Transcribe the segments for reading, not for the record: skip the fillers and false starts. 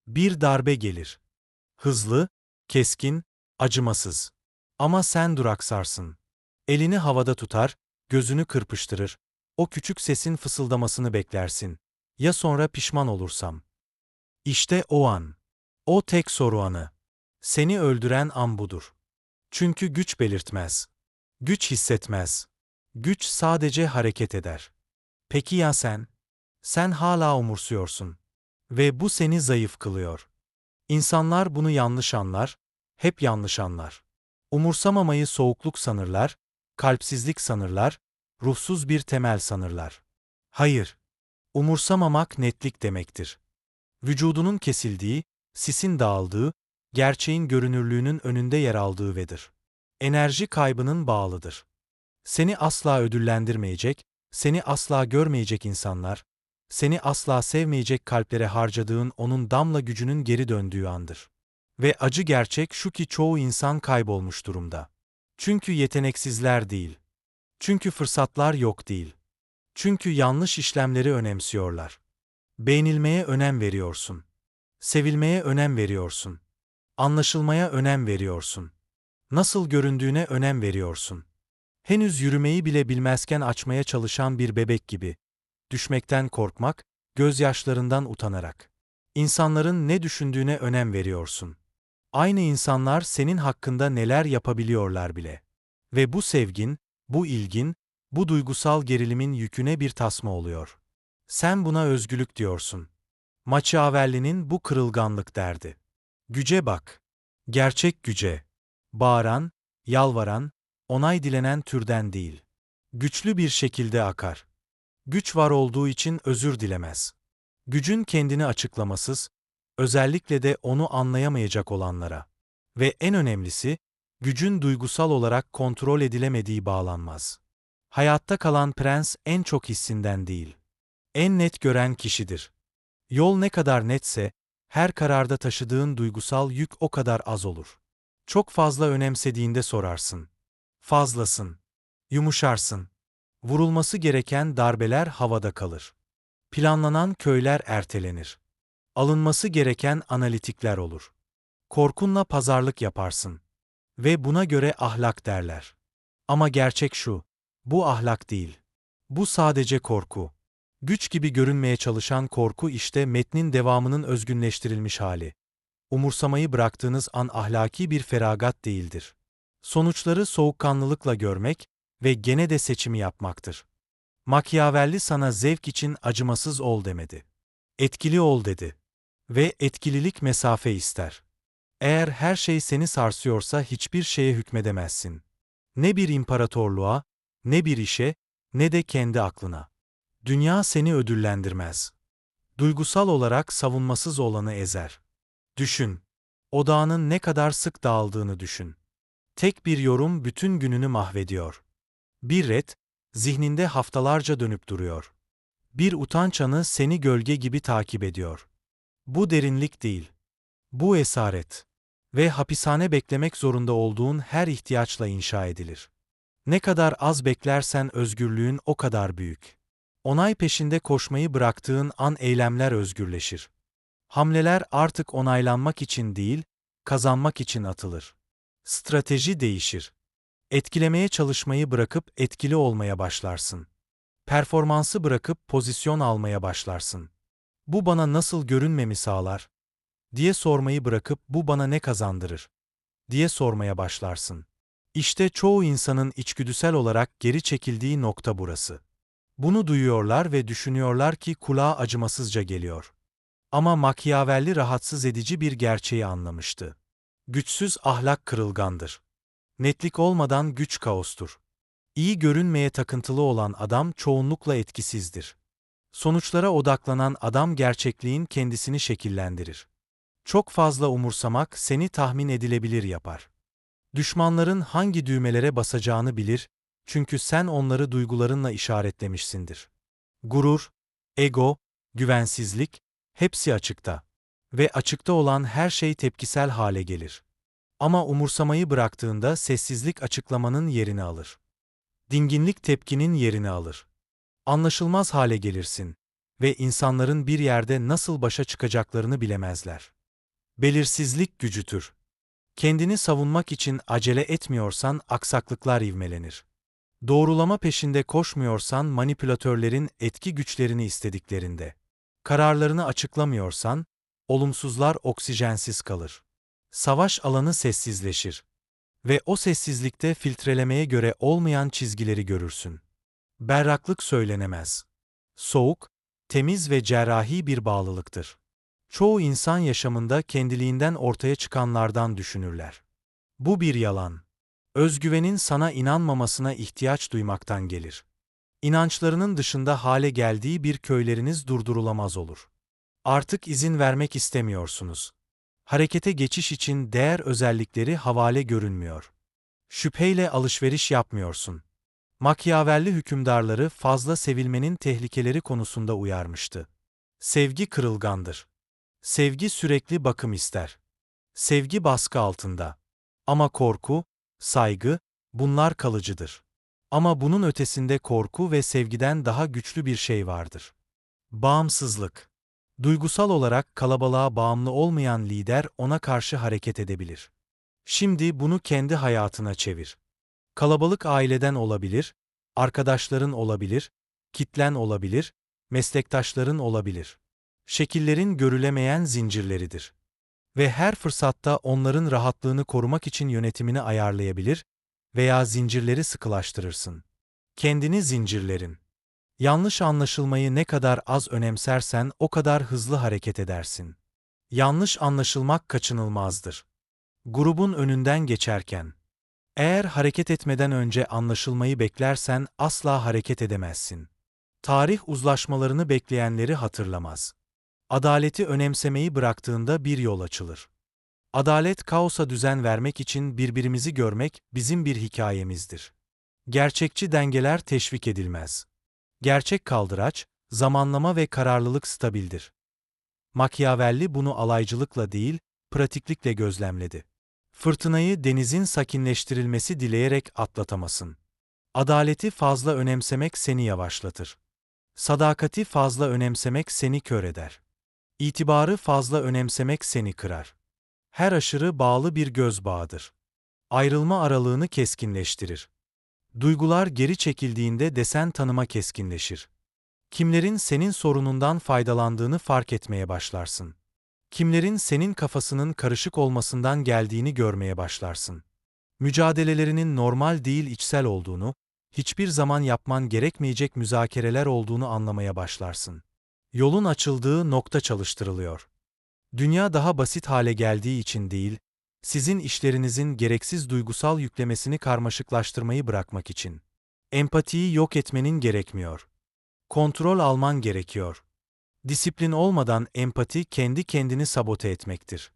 Bir darbe gelir. Hızlı, keskin, acımasız. Ama sen duraksarsın. Elini havada tutar, gözünü kırpıştırır. O küçük sesin fısıldamasını beklersin. Ya sonra pişman olursam? İşte o an. O tek soru anı. Seni öldüren an budur. Çünkü güç belirtmez. Güç hissetmez. Güç sadece hareket eder. Peki ya sen? Sen hala umursuyorsun. Ve bu seni zayıf kılıyor. İnsanlar bunu yanlış anlar, hep yanlış anlar. Umursamamayı soğukluk sanırlar, kalpsizlik sanırlar, ruhsuz bir temel sanırlar. Hayır, umursamamak netlik demektir. Vücudunun kesildiği, sisin dağıldığı, gerçeğin görünürlüğünün önünde yer aldığı vedir. Enerji kaybının bağlıdır. Seni asla ödüllendirmeyecek, seni asla görmeyecek insanlar, seni asla sevmeyecek kalplere harcadığın onun damla gücünün geri döndüğü andır. Ve acı gerçek şu ki çoğu insan kaybolmuş durumda. Çünkü yeteneksizler değil. Çünkü fırsatlar yok değil. Çünkü yanlış işlemleri önemsiyorlar. Beğenilmeye önem veriyorsun. Sevilmeye önem veriyorsun. Anlaşılmaya önem veriyorsun. Nasıl göründüğüne önem veriyorsun. Henüz yürümeyi bile bilmezken açmaya çalışan bir bebek gibi. Düşmekten korkmak, gözyaşlarından utanarak. İnsanların ne düşündüğüne önem veriyorsun. Aynı insanlar senin hakkında neler yapabiliyorlar bile. Ve bu sevgin, bu ilgin, bu duygusal gerilimin yüküne bir tasma oluyor. Sen buna özgürlük diyorsun. Machiavelli'nin bu kırılganlık derdi. Güce bak. Gerçek güce. Bağıran, yalvaran, onay dilenen türden değil. Güçlü bir şekilde akar. Güç var olduğu için özür dilemez. Gücün kendini açıklamasız, özellikle de onu anlayamayacak olanlara. Ve en önemlisi, gücün duygusal olarak kontrol edilemediği bağlanmaz. Hayatta kalan prens en çok hissinden değil, en net gören kişidir. Yol ne kadar netse, her kararda taşıdığın duygusal yük o kadar az olur. Çok fazla önemsediğinde sorarsın. Fazlasın. Yumuşarsın. Vurulması gereken darbeler havada kalır. Planlanan köyler ertelenir. Alınması gereken analitikler olur. Korkunla pazarlık yaparsın. Ve buna göre ahlak derler. Ama gerçek şu, bu ahlak değil. Bu sadece korku. Güç gibi görünmeye çalışan korku işte metnin devamının özgünleştirilmiş hali. Umursamayı bıraktığınız an ahlaki bir feragat değildir. Sonuçları soğukkanlılıkla görmek ve gene de seçimi yapmaktır. Machiavelli sana zevk için acımasız ol demedi. Etkili ol dedi. Ve etkililik mesafe ister. Eğer her şey seni sarsıyorsa hiçbir şeye hükmedemezsin. Ne bir imparatorluğa, ne bir işe, ne de kendi aklına. Dünya seni ödüllendirmez. Duygusal olarak savunmasız olanı ezer. Düşün. Odağının ne kadar sık dağıldığını düşün. Tek bir yorum bütün gününü mahvediyor. Bir ret, zihninde haftalarca dönüp duruyor. Bir utanç anı seni gölge gibi takip ediyor. Bu derinlik değil. Bu esaret. Ve hapishane beklemek zorunda olduğun her ihtiyaçla inşa edilir. Ne kadar az beklersen özgürlüğün o kadar büyük. Onay peşinde koşmayı bıraktığın an eylemler özgürleşir. Hamleler artık onaylanmak için değil, kazanmak için atılır. Strateji değişir. Etkilemeye çalışmayı bırakıp etkili olmaya başlarsın. Performansı bırakıp pozisyon almaya başlarsın. Bu bana nasıl görünmemi sağlar diye sormayı bırakıp bu bana ne kazandırır diye sormaya başlarsın. İşte çoğu insanın içgüdüsel olarak geri çekildiği nokta burası. Bunu duyuyorlar ve düşünüyorlar ki kulağa acımasızca geliyor. Ama Machiavelli rahatsız edici bir gerçeği anlamıştı. Güçsüz ahlak kırılgandır. Netlik olmadan güç kaostur. İyi görünmeye takıntılı olan adam çoğunlukla etkisizdir. Sonuçlara odaklanan adam gerçekliğin kendisini şekillendirir. Çok fazla umursamak seni tahmin edilebilir yapar. Düşmanların hangi düğmelere basacağını bilir, çünkü sen onları duygularınla işaretlemişsindir. Gurur, ego, güvensizlik, hepsi açıkta. Ve açıkta olan her şey tepkisel hale gelir. Ama umursamayı bıraktığında sessizlik açıklamanın yerini alır. Dinginlik tepkinin yerini alır. Anlaşılmaz hale gelirsin ve insanların bir yerde nasıl başa çıkacaklarını bilemezler. Belirsizlik gücüdür. Kendini savunmak için acele etmiyorsan aksaklıklar ivmelenir. Doğrulama peşinde koşmuyorsan manipülatörlerin etki güçlerini istediklerinde. Kararlarını açıklamıyorsan, olumsuzlar oksijensiz kalır. Savaş alanı sessizleşir. Ve o sessizlikte filtrelemeye göre olmayan çizgileri görürsün. Berraklık söylenemez. Soğuk, temiz ve cerrahi bir bağlılıktır. Çoğu insan yaşamında kendiliğinden ortaya çıkanlardan düşünürler. Bu bir yalan. Özgüvenin sana inanmamasına ihtiyaç duymaktan gelir. İnançlarının dışında hale geldiği bir köyleriniz durdurulamaz olur. Artık izin vermek istemiyorsunuz. Harekete geçiş için değer özellikleri havale görünmüyor. Şüpheyle alışveriş yapmıyorsun. Machiavelli hükümdarları fazla sevilmenin tehlikeleri konusunda uyarmıştı. Sevgi kırılgandır. Sevgi sürekli bakım ister. Sevgi baskı altında. Ama korku, saygı, bunlar kalıcıdır. Ama bunun ötesinde korku ve sevgiden daha güçlü bir şey vardır. Bağımsızlık. Duygusal olarak kalabalığa bağımlı olmayan lider ona karşı hareket edebilir. Şimdi bunu kendi hayatına çevir. Kalabalık aileden olabilir, arkadaşların olabilir, kitlen olabilir, meslektaşların olabilir. Şekillerin görülemeyen zincirleridir. Ve her fırsatta onların rahatlığını korumak için yönetimini ayarlayabilir veya zincirleri sıkılaştırırsın. Kendini zincirlerin. Yanlış anlaşılmayı ne kadar az önemsersen o kadar hızlı hareket edersin. Yanlış anlaşılmak kaçınılmazdır. Grubun önünden geçerken. Eğer hareket etmeden önce anlaşılmayı beklersen asla hareket edemezsin. Tarih uzlaşmalarını bekleyenleri hatırlamaz. Adaleti önemsemeyi bıraktığında bir yol açılır. Adalet kaosa düzen vermek için birbirimizi görmek bizim bir hikayemizdir. Gerçekçi dengeler teşvik edilmez. Gerçek kaldıraç, zamanlama ve kararlılık stabildir. Machiavelli bunu alaycılıkla değil, pratiklikle gözlemledi. Fırtınayı denizin sakinleştirilmesi dileyerek atlatamasın. Adaleti fazla önemsemek seni yavaşlatır. Sadakati fazla önemsemek seni kör eder. İtibarı fazla önemsemek seni kırar. Her aşırı bağlı bir göz bağıdır. Ayrılma aralığını keskinleştirir. Duygular geri çekildiğinde desen tanıma keskinleşir. Kimlerin senin sorunundan faydalandığını fark etmeye başlarsın. Kimlerin senin kafasının karışık olmasından geldiğini görmeye başlarsın. Mücadelelerinin normal değil içsel olduğunu, hiçbir zaman yapman gerekmeyecek müzakereler olduğunu anlamaya başlarsın. Yolun açıldığı nokta çalıştırılıyor. Dünya daha basit hale geldiği için değil, sizin işlerinizin gereksiz duygusal yüklemesini karmaşıklaştırmayı bırakmak için. Empatiyi yok etmenin gerekmiyor. Kontrol alman gerekiyor. Disiplin olmadan empati kendi kendini sabote etmektir.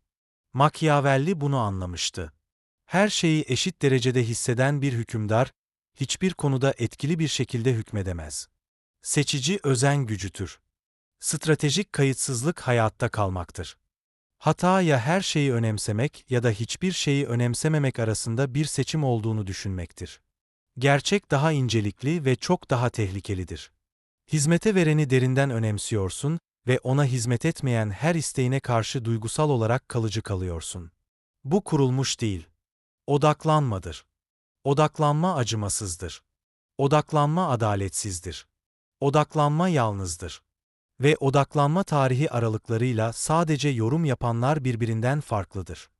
Machiavelli bunu anlamıştı. Her şeyi eşit derecede hisseden bir hükümdar, hiçbir konuda etkili bir şekilde hükmedemez. Seçici özen gücüdür. Stratejik kayıtsızlık hayatta kalmaktır. Hata ya her şeyi önemsemek ya da hiçbir şeyi önemsememek arasında bir seçim olduğunu düşünmektir. Gerçek daha incelikli ve çok daha tehlikelidir. Hizmete vereni derinden önemsiyorsun ve ona hizmet etmeyen her isteğine karşı duygusal olarak kalıcı kalıyorsun. Bu kurulmuş değil. Odaklanmadır. Odaklanma acımasızdır. Odaklanma adaletsizdir. Odaklanma yalnızdır. Ve odaklanma tarihi aralıklarıyla sadece yorum yapanlar birbirinden farklıdır.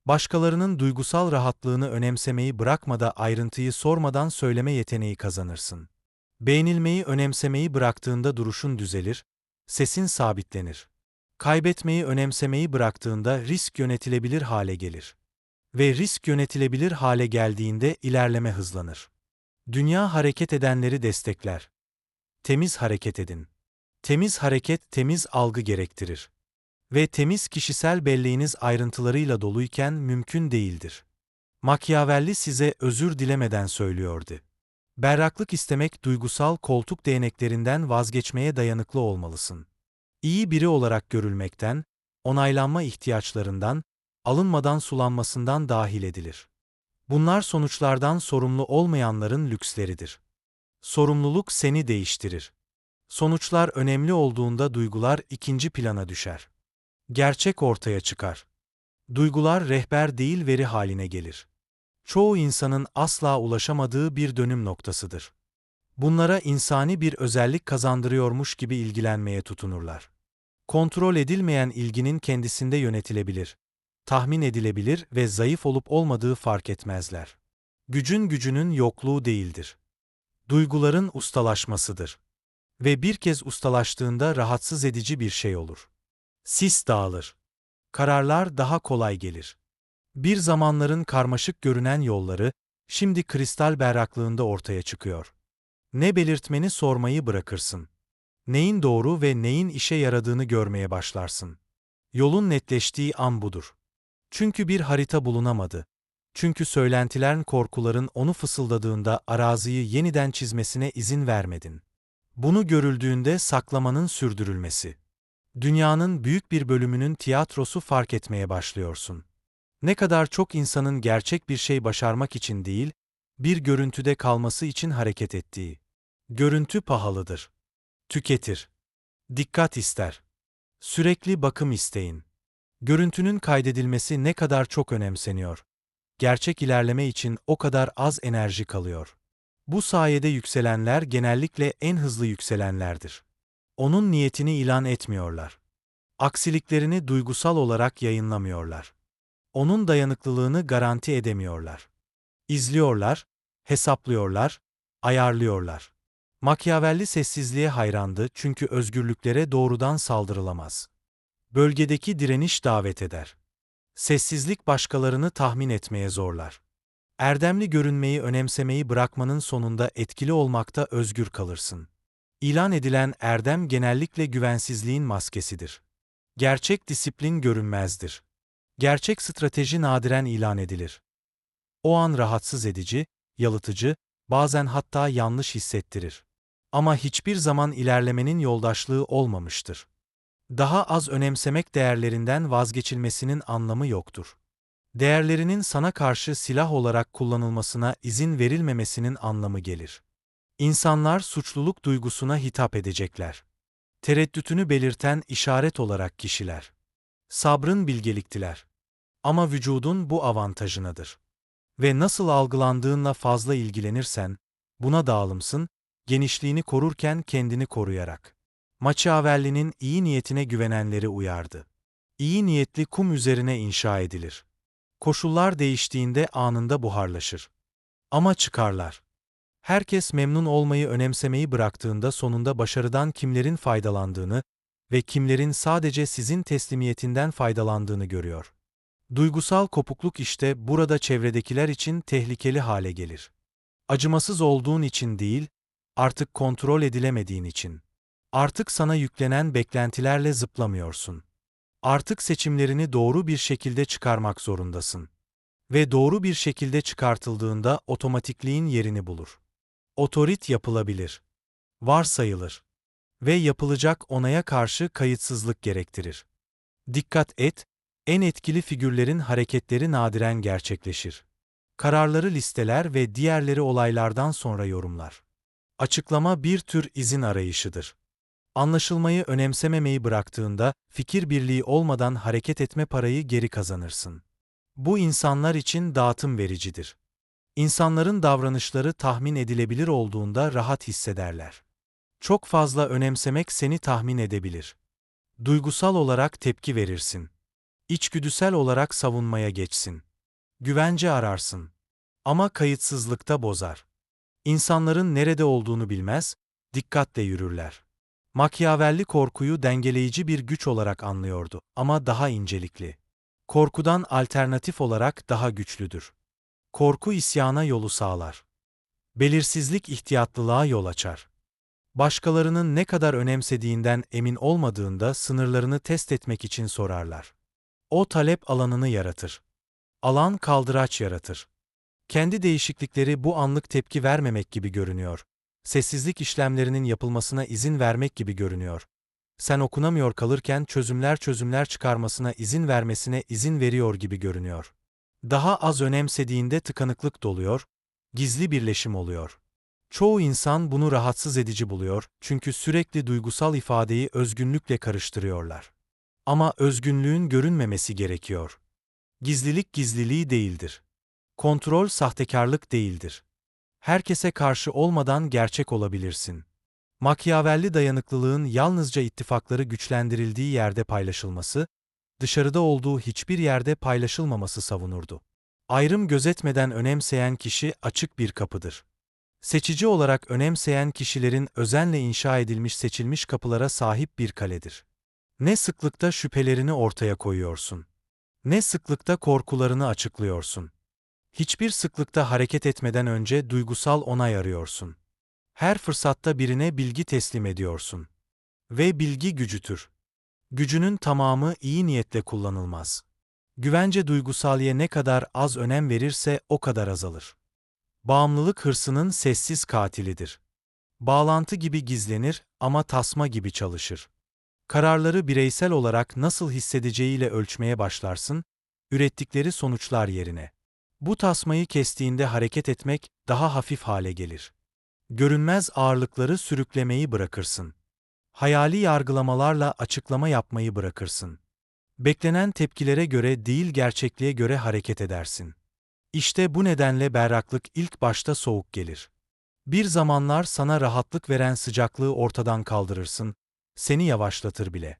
Başkalarının duygusal rahatlığını önemsemeyi bırakma da ayrıntıyı sormadan söyleme yeteneği kazanırsın. Beğenilmeyi önemsemeyi bıraktığında duruşun düzelir, sesin sabitlenir. Kaybetmeyi önemsemeyi bıraktığında risk yönetilebilir hale gelir. Ve risk yönetilebilir hale geldiğinde ilerleme hızlanır. Dünya hareket edenleri destekler. Temiz hareket edin. Temiz hareket temiz algı gerektirir. Ve temiz kişisel belleğiniz ayrıntılarıyla doluyken mümkün değildir. Machiavelli size özür dilemeden söylüyordu. Berraklık istemek duygusal koltuk değneklerinden vazgeçmeye dayanıklı olmalısın. İyi biri olarak görülmekten, onaylanma ihtiyaçlarından, alınmadan sulanmasından dahil edilir. Bunlar sonuçlardan sorumlu olmayanların lüksleridir. Sorumluluk seni değiştirir. Sonuçlar önemli olduğunda duygular ikinci plana düşer. Gerçek ortaya çıkar. Duygular rehber değil veri haline gelir. Çoğu insanın asla ulaşamadığı bir dönüm noktasıdır. Bunlara insani bir özellik kazandırıyormuş gibi ilgilenmeye tutunurlar. Kontrol edilmeyen ilginin kendisinde yönetilebilir, tahmin edilebilir ve zayıf olup olmadığı fark etmezler. Gücünün yokluğu değildir. Duyguların ustalaşmasıdır. Ve bir kez ustalaştığında rahatsız edici bir şey olur. Sis dağılır. Kararlar daha kolay gelir. Bir zamanların karmaşık görünen yolları, şimdi kristal berraklığında ortaya çıkıyor. Ne belirtmeni sormayı bırakırsın. Neyin doğru ve neyin işe yaradığını görmeye başlarsın. Yolun netleştiği an budur. Çünkü bir harita bulunamadı. Çünkü söylentilerin, korkuların onu fısıldadığında araziyi yeniden çizmesine izin vermedin. Bunu görüldüğünde saklamanın sürdürülmesi. Dünyanın büyük bir bölümünün tiyatrosu fark etmeye başlıyorsun. Ne kadar çok insanın gerçek bir şey başarmak için değil, bir görüntüde kalması için hareket ettiği. Görüntü pahalıdır. Tüketir. Dikkat ister. Sürekli bakım isteyin. Görüntünün kaydedilmesi ne kadar çok önemseniyor. Gerçek ilerleme için o kadar az enerji kalıyor. Bu sayede yükselenler genellikle en hızlı yükselenlerdir. Onun niyetini ilan etmiyorlar. Aksiliklerini duygusal olarak yayınlamıyorlar. Onun dayanıklılığını garanti edemiyorlar. İzliyorlar, hesaplıyorlar, ayarlıyorlar. Machiavelli sessizliğe hayrandı çünkü özgürlüklere doğrudan saldırılamaz. Bölgedeki direniş davet eder. Sessizlik başkalarını tahmin etmeye zorlar. Erdemli görünmeyi önemsemeyi bırakmanın sonunda etkili olmakta özgür kalırsın. İlan edilen erdem genellikle güvensizliğin maskesidir. Gerçek disiplin görünmezdir. Gerçek strateji nadiren ilan edilir. O an rahatsız edici, yalıtıcı, bazen hatta yanlış hissettirir. Ama hiçbir zaman ilerlemenin yoldaşlığı olmamıştır. Daha az önemsemek değerlerinden vazgeçilmesinin anlamı yoktur. Değerlerinin sana karşı silah olarak kullanılmasına izin verilmemesinin anlamı gelir. İnsanlar suçluluk duygusuna hitap edecekler. Tereddütünü belirten işaret olarak kişiler. Sabrın bilgeliktiler. Ama vücudun bu avantajınadır. Ve nasıl algılandığınla fazla ilgilenirsen, buna dağılımsın, genişliğini korurken kendini koruyarak. Machiavelli'nin iyi niyetine güvenenleri uyardı. İyi niyetli kum üzerine inşa edilir. Koşullar değiştiğinde anında buharlaşır. Ama çıkarlar. Herkes memnun olmayı önemsemeyi bıraktığında sonunda başarıdan kimlerin faydalandığını ve kimlerin sadece sizin teslimiyetinden faydalandığını görüyor. Duygusal kopukluk işte burada çevredekiler için tehlikeli hale gelir. Acımasız olduğun için değil, artık kontrol edilemediğin için. Artık sana yüklenen beklentilerle zıplamıyorsun. Artık seçimlerini doğru bir şekilde çıkarmak zorundasın. Ve doğru bir şekilde çıkartıldığında otomatikliğin yerini bulur. Otorit yapılabilir, varsayılır ve yapılacak onaya karşı kayıtsızlık gerektirir. Dikkat et, en etkili figürlerin hareketleri nadiren gerçekleşir. Kararları listeler ve diğerleri olaylardan sonra yorumlar. Açıklama bir tür izin arayışıdır. Anlaşılmayı önemsememeyi bıraktığında, fikir birliği olmadan hareket etme parayı geri kazanırsın. Bu insanlar için dağıtım vericidir. İnsanların davranışları tahmin edilebilir olduğunda rahat hissederler. Çok fazla önemsemek seni tahmin edebilir. Duygusal olarak tepki verirsin. İçgüdüsel olarak savunmaya geçsin. Güvence ararsın. Ama kayıtsızlıkta bozar. İnsanların nerede olduğunu bilmez, dikkatle yürürler. Machiavelli korkuyu dengeleyici bir güç olarak anlıyordu ama daha incelikli. Korkudan alternatif olarak daha güçlüdür. Korku isyana yolu sağlar. Belirsizlik ihtiyatlılığa yol açar. Başkalarının ne kadar önemsediğinden emin olmadığında sınırlarını test etmek için sorarlar. O talep alanını yaratır. Alan kaldıraç yaratır. Kendi değişiklikleri bu anlık tepki vermemek gibi görünüyor. Sessizlik işlemlerinin yapılmasına izin vermek gibi görünüyor. Sen okunamıyor kalırken çözümler çıkarmasına izin vermesine izin veriyor gibi görünüyor. Daha az önemsediğinde tıkanıklık doluyor, gizli birleşim oluyor. Çoğu insan bunu rahatsız edici buluyor çünkü sürekli duygusal ifadeyi özgünlükle karıştırıyorlar. Ama özgünlüğün görünmemesi gerekiyor. Gizlilik gizliliği değildir. Kontrol sahtekarlık değildir. Herkese karşı olmadan gerçek olabilirsin. Machiavelli dayanıklılığın yalnızca ittifakları güçlendirildiği yerde paylaşılması, dışarıda olduğu hiçbir yerde paylaşılmaması savunurdu. Ayrım gözetmeden önemseyen kişi açık bir kapıdır. Seçici olarak önemseyen kişilerin özenle inşa edilmiş seçilmiş kapılara sahip bir kaledir. Ne sıklıkta şüphelerini ortaya koyuyorsun, ne sıklıkta korkularını açıklıyorsun. Hiçbir sıklıkta hareket etmeden önce duygusal onay arıyorsun. Her fırsatta birine bilgi teslim ediyorsun. Ve bilgi gücüdür. Gücünün tamamı iyi niyetle kullanılmaz. Güvence duygusalliğe ne kadar az önem verirse o kadar azalır. Bağımlılık hırsının sessiz katilidir. Bağlantı gibi gizlenir ama tasma gibi çalışır. Kararları bireysel olarak nasıl hissedeceğiyle ölçmeye başlarsın, ürettikleri sonuçlar yerine. Bu tasmayı kestiğinde hareket etmek daha hafif hale gelir. Görünmez ağırlıkları sürüklemeyi bırakırsın. Hayali yargılamalarla açıklama yapmayı bırakırsın. Beklenen tepkilere göre değil gerçekliğe göre hareket edersin. İşte bu nedenle berraklık ilk başta soğuk gelir. Bir zamanlar sana rahatlık veren sıcaklığı ortadan kaldırırsın, seni yavaşlatır bile.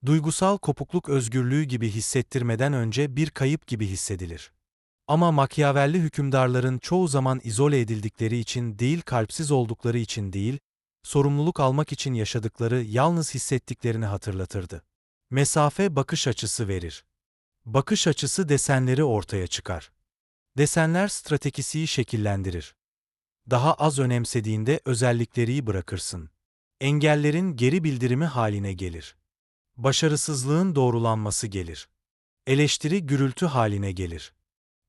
Duygusal kopukluk özgürlüğü gibi hissettirmeden önce bir kayıp gibi hissedilir. Ama Machiavelli hükümdarların çoğu zaman izole edildikleri için değil kalpsiz oldukları için değil, sorumluluk almak için yaşadıkları yalnız hissettiklerini hatırlatırdı. Mesafe bakış açısı verir. Bakış açısı desenleri ortaya çıkar. Desenler stratejisiyi şekillendirir. Daha az önemsediğinde özellikleri bırakırsın. Engellerin geri bildirimi haline gelir. Başarısızlığın doğrulanması gelir. Eleştiri gürültü haline gelir.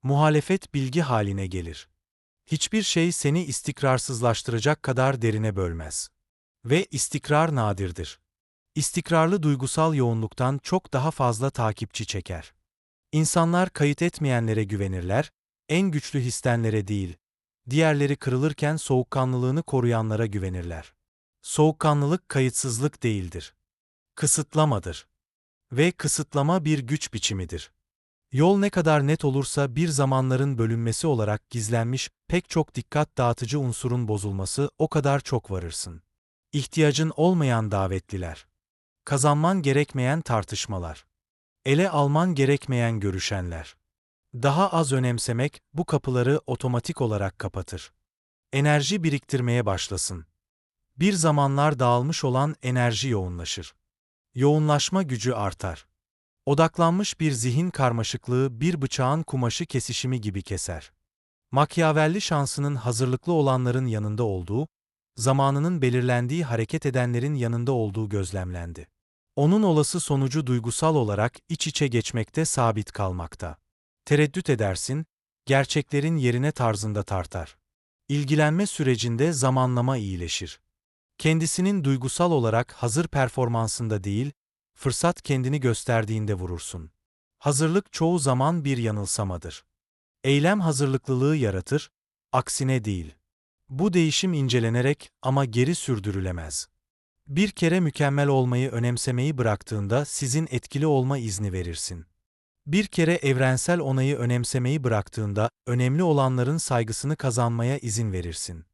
Muhalefet bilgi haline gelir. Hiçbir şey seni istikrarsızlaştıracak kadar derine bölmez. Ve istikrar nadirdir. İstikrarlı duygusal yoğunluktan çok daha fazla takipçi çeker. İnsanlar kayıt etmeyenlere güvenirler, en güçlü histenlere değil, diğerleri kırılırken soğukkanlılığını koruyanlara güvenirler. Soğukkanlılık kayıtsızlık değildir. Kısıtlamadır. Ve kısıtlama bir güç biçimidir. Yol ne kadar net olursa bir zamanların bölünmesi olarak gizlenmiş pek çok dikkat dağıtıcı unsurun bozulması o kadar çok varırsın. İhtiyacın olmayan davetliler. Kazanman gerekmeyen tartışmalar. Ele alman gerekmeyen görüşenler. Daha az önemsemek bu kapıları otomatik olarak kapatır. Enerji biriktirmeye başlasın. Bir zamanlar dağılmış olan enerji yoğunlaşır. Yoğunlaşma gücü artar. Odaklanmış bir zihin karmaşıklığı bir bıçağın kumaşı kesişimi gibi keser. Machiavelli şansının hazırlıklı olanların yanında olduğu, zamanının belirlendiği hareket edenlerin yanında olduğu gözlemlendi. Onun olası sonucu duygusal olarak iç içe geçmekte sabit kalmakta. Tereddüt edersin, gerçeklerin yerine tarzında tartar. İlgilenme sürecinde zamanlama iyileşir. Kendisinin duygusal olarak hazır performansında değil, fırsat kendini gösterdiğinde vurursun. Hazırlık çoğu zaman bir yanılsamadır. Eylem hazırlıklılığı yaratır, aksine değil. Bu değişim incelenerek ama geri sürdürülemez. Bir kere mükemmel olmayı önemsemeyi bıraktığında sizin etkili olma izni verirsin. Bir kere evrensel onayı önemsemeyi bıraktığında önemli olanların saygısını kazanmaya izin verirsin.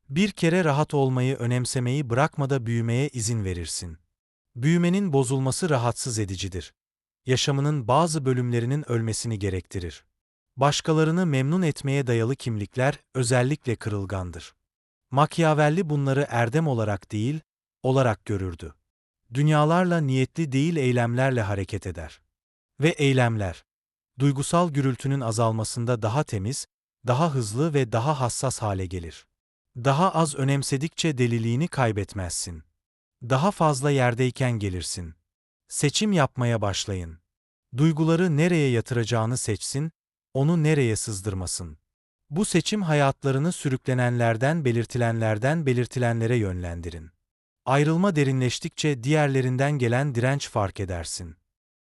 Bir kere rahat olmayı önemsemeyi bırakmada büyümeye izin verirsin. Büyümenin bozulması rahatsız edicidir. Yaşamının bazı bölümlerinin ölmesini gerektirir. Başkalarını memnun etmeye dayalı kimlikler özellikle kırılgandır. Machiavelli bunları erdem olarak değil, olarak görürdü. Dünyalarla niyetli değil eylemlerle hareket eder. Ve eylemler, duygusal gürültünün azalmasında daha temiz, daha hızlı ve daha hassas hale gelir. Daha az önemsedikçe deliliğini kaybetmezsin. Daha fazla yerdeyken gelirsin. Seçim yapmaya başlayın. Duyguları nereye yatıracağını seçsin, onu nereye sızdırmasın. Bu seçim hayatlarını sürüklenenlerden belirtilenlere yönlendirin. Ayrılma derinleştikçe diğerlerinden gelen direnç fark edersin.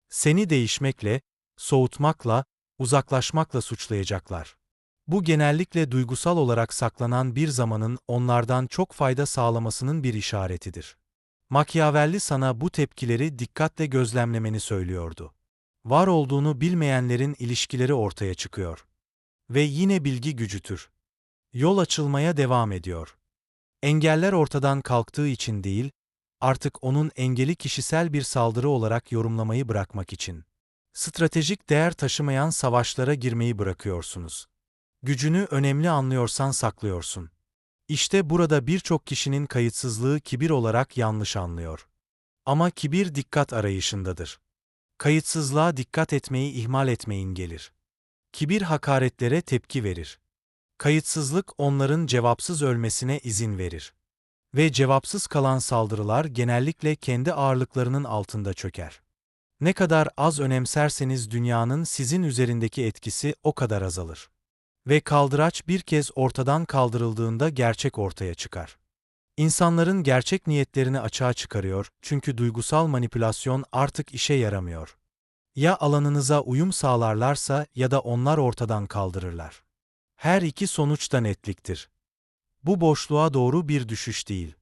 Seni değişmekle, soğutmakla, uzaklaşmakla suçlayacaklar. Bu genellikle duygusal olarak saklanan bir zamanın onlardan çok fayda sağlamasının bir işaretidir. Machiavelli sana bu tepkileri dikkatle gözlemlemeni söylüyordu. Var olduğunu bilmeyenlerin ilişkileri ortaya çıkıyor. Ve yine bilgi gücüdür. Yol açılmaya devam ediyor. Engeller ortadan kalktığı için değil, artık onun engeli kişisel bir saldırı olarak yorumlamayı bırakmak için. Stratejik değer taşımayan savaşlara girmeyi bırakıyorsunuz. Gücünü önemli anlıyorsan saklıyorsun. İşte burada birçok kişinin kayıtsızlığı kibir olarak yanlış anlıyor. Ama kibir dikkat arayışındadır. Kayıtsızlığa dikkat etmeyi ihmal etmeyin gelir. Kibir hakaretlere tepki verir. Kayıtsızlık onların cevapsız ölmesine izin verir. Ve cevapsız kalan saldırılar genellikle kendi ağırlıklarının altında çöker. Ne kadar az önemserseniz dünyanın sizin üzerindeki etkisi o kadar azalır. Ve kaldıraç bir kez ortadan kaldırıldığında gerçek ortaya çıkar. İnsanların gerçek niyetlerini açığa çıkarıyor çünkü duygusal manipülasyon artık işe yaramıyor. Ya alanınıza uyum sağlarlarsa ya da onlar ortadan kaldırırlar. Her iki sonuç da netliktir. Bu boşluğa doğru bir düşüş değil.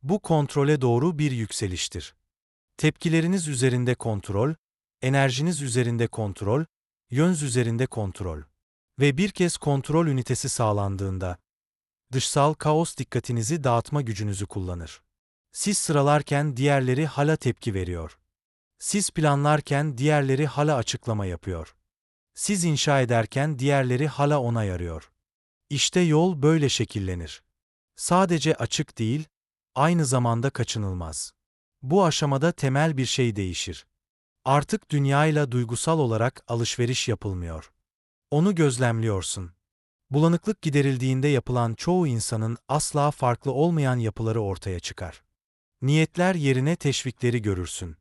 Bu kontrole doğru bir yükseliştir. Tepkileriniz üzerinde kontrol, enerjiniz üzerinde kontrol, yönünüz üzerinde kontrol. Ve bir kez kontrol ünitesi sağlandığında, dışsal kaos dikkatinizi dağıtma gücünüzü kullanır. Siz sıralarken diğerleri hala tepki veriyor. Siz planlarken diğerleri hala açıklama yapıyor. Siz inşa ederken diğerleri hala onay arıyor. İşte yol böyle şekillenir. Sadece açık değil, aynı zamanda kaçınılmaz. Bu aşamada temel bir şey değişir. Artık dünyayla duygusal olarak alışveriş yapılmıyor. Onu gözlemliyorsun. Bulanıklık giderildiğinde yapılan çoğu insanın asla farklı olmayan yapıları ortaya çıkar. Niyetler yerine teşvikleri görürsün.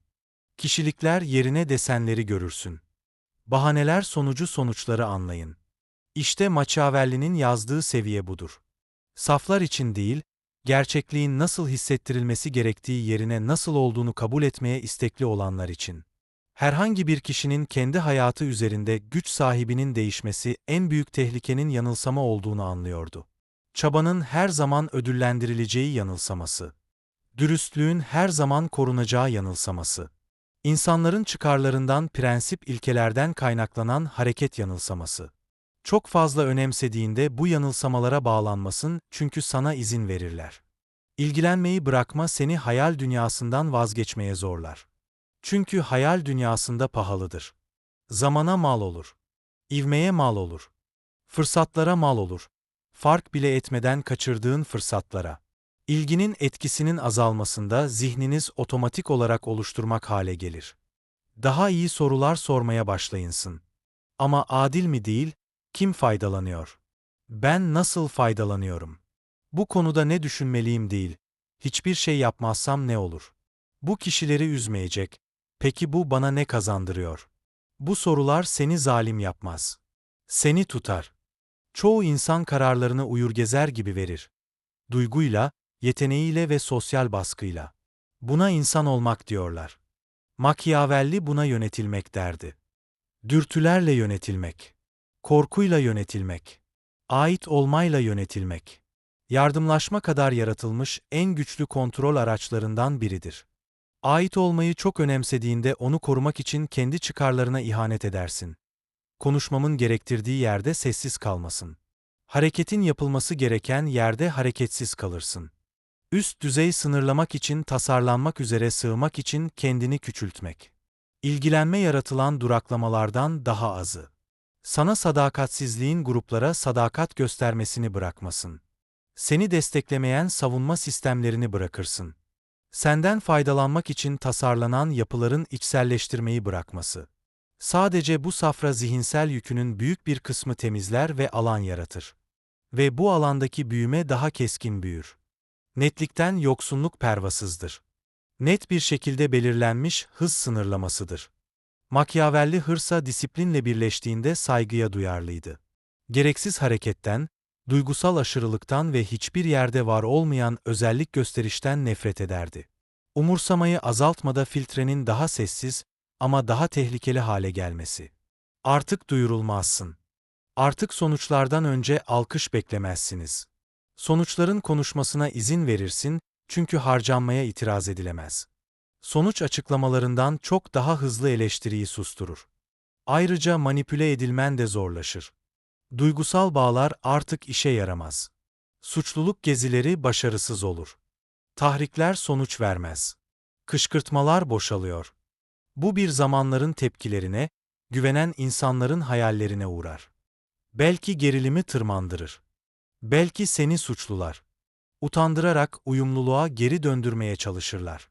Kişilikler yerine desenleri görürsün. Bahaneler sonucu sonuçları anlayın. İşte Machiavelli'nin yazdığı seviye budur. Saflar için değil, gerçekliğin nasıl hissettirilmesi gerektiği yerine nasıl olduğunu kabul etmeye istekli olanlar için. Herhangi bir kişinin kendi hayatı üzerinde güç sahibinin değişmesi en büyük tehlikenin yanılsama olduğunu anlıyordu. Çabanın her zaman ödüllendirileceği yanılsaması. Dürüstlüğün her zaman korunacağı yanılsaması. İnsanların çıkarlarından, prensip ilkelerden kaynaklanan hareket yanılsaması. Çok fazla önemsediğinde bu yanılsamalara bağlanmasın çünkü sana izin verirler. İlgilenmeyi bırakma seni hayal dünyasından vazgeçmeye zorlar. Çünkü hayal dünyasında pahalıdır. Zamana mal olur. İvmeye mal olur. Fırsatlara mal olur. Fark bile etmeden kaçırdığın fırsatlara. İlginin etkisinin azalmasında zihniniz otomatik olarak oluşturmak hale gelir. Daha iyi sorular sormaya başlayınsın. Ama adil mi değil, kim faydalanıyor? Ben nasıl faydalanıyorum? Bu konuda ne düşünmeliyim değil, hiçbir şey yapmazsam ne olur? Bu kişileri üzmeyecek, peki bu bana ne kazandırıyor? Bu sorular seni zalim yapmaz. Seni tutar. Çoğu insan kararlarını uyur gezer gibi verir. Duyguyla, yeteneğiyle ve sosyal baskıyla. Buna insan olmak diyorlar. Machiavelli buna yönetilmek derdi. Dürtülerle yönetilmek. Korkuyla yönetilmek. Ait olmayla yönetilmek. Yardımlaşma kadar yaratılmış en güçlü kontrol araçlarından biridir. Ait olmayı çok önemsediğinde onu korumak için kendi çıkarlarına ihanet edersin. Konuşmamın gerektirdiği yerde sessiz kalmasın. Hareketin yapılması gereken yerde hareketsiz kalırsın. Üst düzey sınırlamak için tasarlanmak üzere sığmak için kendini küçültmek. İlgilenme yaratılan duraklamalardan daha azı. Sana sadakatsizliğin gruplara sadakat göstermesini bırakmasın. Seni desteklemeyen savunma sistemlerini bırakırsın. Senden faydalanmak için tasarlanan yapıların içselleştirmeyi bırakması. Sadece bu safra zihinsel yükünün büyük bir kısmı temizler ve alan yaratır. Ve bu alandaki büyüme daha keskin büyür. Netlikten yoksunluk pervasızdır. Net bir şekilde belirlenmiş hız sınırlamasıdır. Machiavelli hırsa disiplinle birleştiğinde saygıya duyarlıydı. Gereksiz hareketten, duygusal aşırılıktan ve hiçbir yerde var olmayan özellik gösterişten nefret ederdi. Umursamayı azaltmada filtrenin daha sessiz ama daha tehlikeli hale gelmesi. Artık duyurulmazsın. Artık sonuçlardan önce alkış beklemezsiniz. Sonuçların konuşmasına izin verirsin çünkü harcanmaya itiraz edilemez. Sonuç açıklamalarından çok daha hızlı eleştiriyi susturur. Ayrıca manipüle edilmen de zorlaşır. Duygusal bağlar artık işe yaramaz. Suçluluk gezileri başarısız olur. Tahrikler sonuç vermez. Kışkırtmalar boşalıyor. Bu bir zamanların tepkilerine, güvenen insanların hayallerine uğrar. Belki gerilimi tırmandırır. Belki seni suçlular. Utandırarak uyumluluğa geri döndürmeye çalışırlar.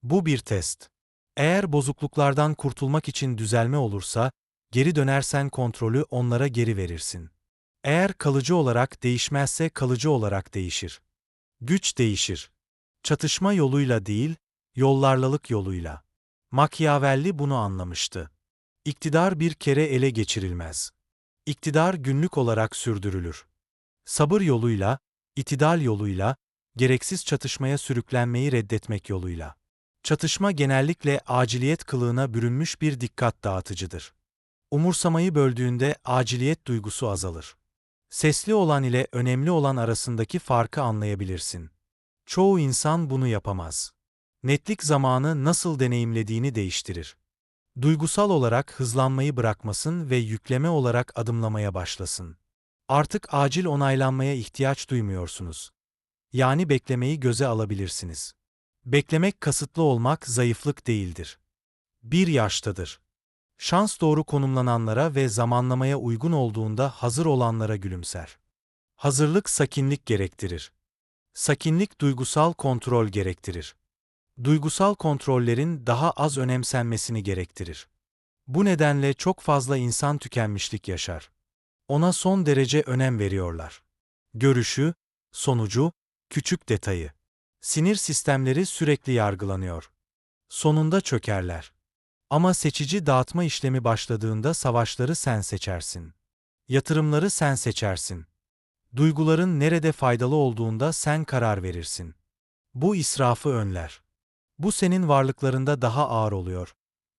Bu bir test. Eğer bozukluklardan kurtulmak için düzelme olursa, geri dönersen kontrolü onlara geri verirsin. Eğer kalıcı olarak değişmezse kalıcı olarak değişir. Güç değişir. Çatışma yoluyla değil, yollarlılık yoluyla. Machiavelli bunu anlamıştı. İktidar bir kere ele geçirilmez. İktidar günlük olarak sürdürülür. Sabır yoluyla, itidal yoluyla, gereksiz çatışmaya sürüklenmeyi reddetmek yoluyla. Çatışma genellikle aciliyet kılığına bürünmüş bir dikkat dağıtıcıdır. Umursamayı böldüğünde aciliyet duygusu azalır. Sesli olan ile önemli olan arasındaki farkı anlayabilirsin. Çoğu insan bunu yapamaz. Netlik zamanı nasıl deneyimlediğini değiştirir. Duygusal olarak hızlanmayı bırakmasın ve yükleme olarak adımlamaya başlasın. Artık acil onaylanmaya ihtiyaç duymuyorsunuz. Yani beklemeyi göze alabilirsiniz. Beklemek kasıtlı olmak zayıflık değildir. Bir yaştadır. Şans doğru konumlananlara ve zamanlamaya uygun olduğunda hazır olanlara gülümser. Hazırlık sakinlik gerektirir. Sakinlik duygusal kontrol gerektirir. Duygusal kontrollerin daha az önemsenmesini gerektirir. Bu nedenle çok fazla insan tükenmişlik yaşar. Ona son derece önem veriyorlar. Görüşü, sonucu, küçük detayı. Sinir sistemleri sürekli yargılanıyor. Sonunda çökerler. Ama seçici dağıtma işlemi başladığında savaşları sen seçersin. Yatırımları sen seçersin. Duyguların nerede faydalı olduğunda sen karar verirsin. Bu israfı önler. Bu senin varlıklarında daha ağır oluyor.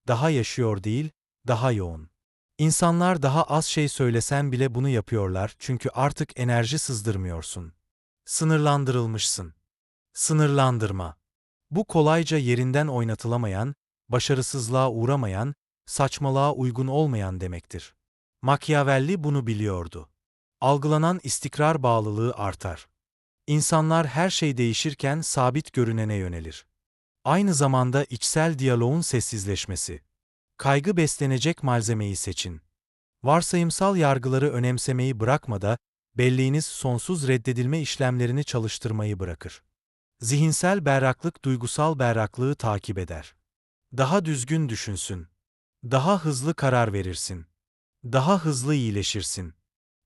Daha yaşıyor değil, daha yoğun. İnsanlar daha az şey söylesen bile bunu yapıyorlar çünkü artık enerji sızdırmıyorsun. Sınırlandırılmışsın. Sınırlandırma. Bu kolayca yerinden oynatılamayan, başarısızlığa uğramayan, saçmalığa uygun olmayan demektir. Machiavelli bunu biliyordu. Algılanan istikrar bağlılığı artar. İnsanlar her şey değişirken sabit görünene yönelir. Aynı zamanda içsel diyaloğun sessizleşmesi. Kaygı beslenecek malzemeyi seçin. Varsayımsal yargıları önemsemeyi bırakmada, belleğiniz sonsuz reddedilme işlemlerini çalıştırmayı bırakır. Zihinsel berraklık duygusal berraklığı takip eder. Daha düzgün düşünsün. Daha hızlı karar verirsin. Daha hızlı iyileşirsin.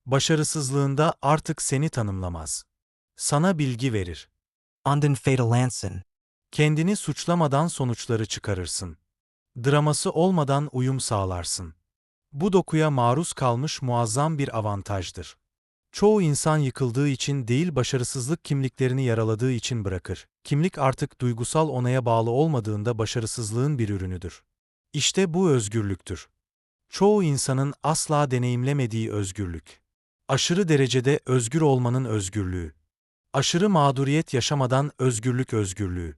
Başarısızlığında artık seni tanımlamaz. Sana bilgi verir. Anden Fedelansın. Kendini suçlamadan sonuçları çıkarırsın. Draması olmadan uyum sağlarsın. Bu dokuya maruz kalmış muazzam bir avantajdır. Çoğu insan yıkıldığı için değil başarısızlık kimliklerini yaraladığı için bırakır. Kimlik artık duygusal onaya bağlı olmadığında başarısızlığın bir ürünüdür. İşte bu özgürlüktür. Çoğu insanın asla deneyimlemediği özgürlük. Aşırı derecede özgür olmanın özgürlüğü. Aşırı mağduriyet yaşamadan özgürlük özgürlüğü.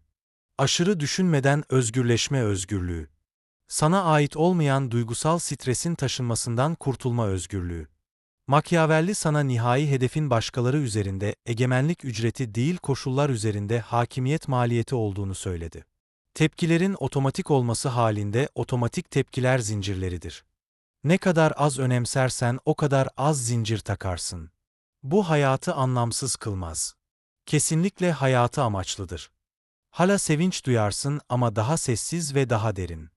Aşırı düşünmeden özgürleşme özgürlüğü. Sana ait olmayan duygusal stresin taşınmasından kurtulma özgürlüğü. Machiavelli sana nihai hedefin başkaları üzerinde egemenlik ücreti değil koşullar üzerinde hakimiyet maliyeti olduğunu söyledi. Tepkilerin otomatik olması halinde otomatik tepkiler zincirleridir. Ne kadar az önemsersen o kadar az zincir takarsın. Bu hayatı anlamsız kılmaz. Kesinlikle hayatı amaçlıdır. Hala sevinç duyarsın ama daha sessiz ve daha derin.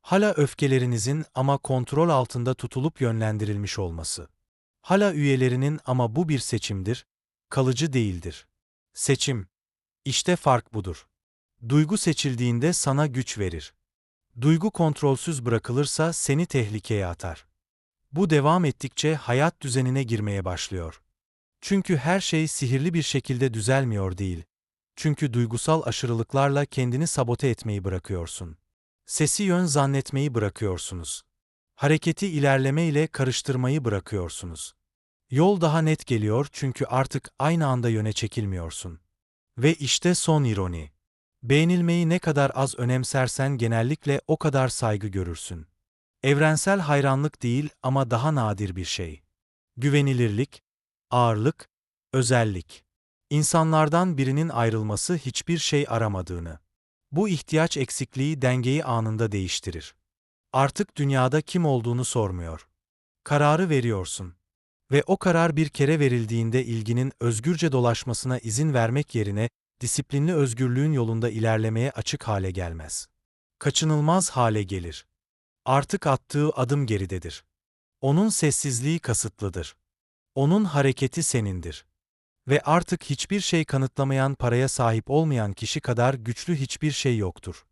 Hala öfkelerinizin ama kontrol altında tutulup yönlendirilmiş olması. Hala üyelerinin ama bu bir seçimdir, kalıcı değildir. Seçim. İşte fark budur. Duygu seçildiğinde sana güç verir. Duygu kontrolsüz bırakılırsa seni tehlikeye atar. Bu devam ettikçe hayat düzenine girmeye başlıyor. Çünkü her şey sihirli bir şekilde düzelmiyor değil. Çünkü duygusal aşırılıklarla kendini sabote etmeyi bırakıyorsun. Sesi yön zannetmeyi bırakıyorsunuz. Hareketi ilerleme ile karıştırmayı bırakıyorsunuz. Yol daha net geliyor çünkü artık aynı anda yöne çekilmiyorsun. Ve işte son ironi. Beğenilmeyi ne kadar az önemsersen genellikle o kadar saygı görürsün. Evrensel hayranlık değil ama daha nadir bir şey. Güvenilirlik, ağırlık, özellik. İnsanlardan birinin ayrılması hiçbir şey aramadığını. Bu ihtiyaç eksikliği dengeyi anında değiştirir. Artık dünyada kim olduğunu sormuyor. Kararı veriyorsun. Ve o karar bir kere verildiğinde ilginin özgürce dolaşmasına izin vermek yerine disiplinli özgürlüğün yolunda ilerlemeye açık hale gelmez. Kaçınılmaz hale gelir. Artık attığı adım geridedir. Onun sessizliği kasıtlıdır. Onun hareketi senindir. Ve artık hiçbir şey kanıtlamayan paraya sahip olmayan kişi kadar güçlü hiçbir şey yoktur.